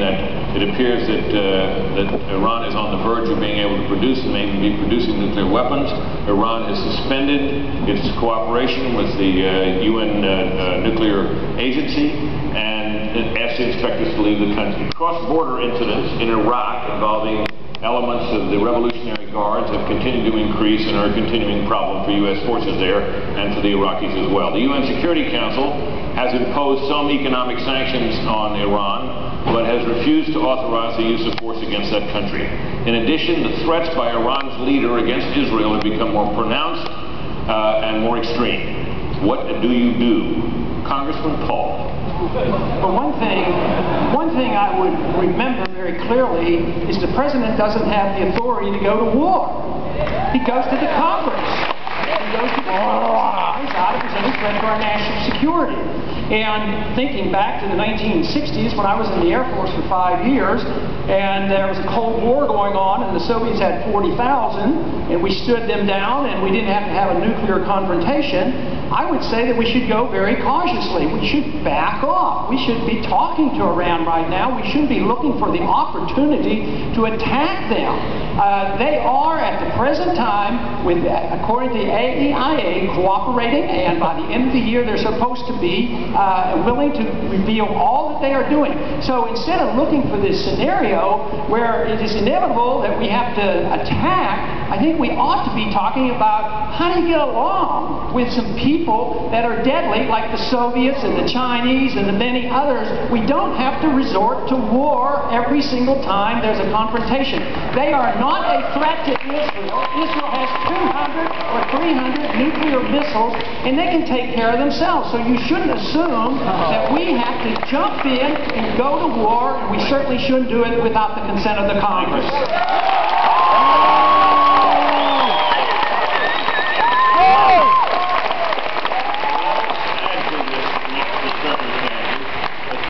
that it appears that Iran is on the verge of being able to produce and maybe be producing nuclear weapons. Iran has suspended its cooperation with the UN nuclear agency and asked the inspectors to leave the country. Cross-border incidents in Iraq involving elements of the Revolutionary Guards have continued to increase and are a continuing problem for U.S. forces there and for the Iraqis as well. The UN Security Council has imposed some economic sanctions on Iran, but has refused to authorize the use of force against that country. In addition, the threats by Iran's leader against Israel have become more pronounced and more extreme. What do you do? Congressman Paul. Well, one thing I would remember very clearly is the president doesn't have the authority to go to war. He goes to the Congress. He goes to the Congress out of his threat to our national security. And thinking back to the 1960s when I was in the Air Force for 5 years, and there was a Cold War going on, and the Soviets had 40,000, and we stood them down, and we didn't have to have a nuclear confrontation. I would say that we should go very cautiously. We should back off. We should be talking to Iran right now. We shouldn't be looking for the opportunity to attack them. They are, at the present time, according to the AEIA, cooperating, and by the end of the year, they're supposed to be willing to reveal all that they are doing. So instead of looking for this scenario where it is inevitable that we have to attack, I think we ought to be talking about how do you get along with some people that are deadly, like the Soviets and the Chinese and the many others. We don't have to resort to war every single time there's a confrontation. They are not a threat to Israel. Israel has 200 or 300 nuclear missiles, and they can take care of themselves. So you shouldn't assume that we have to jump in and go to war, and we certainly shouldn't do it without the consent of the Congress.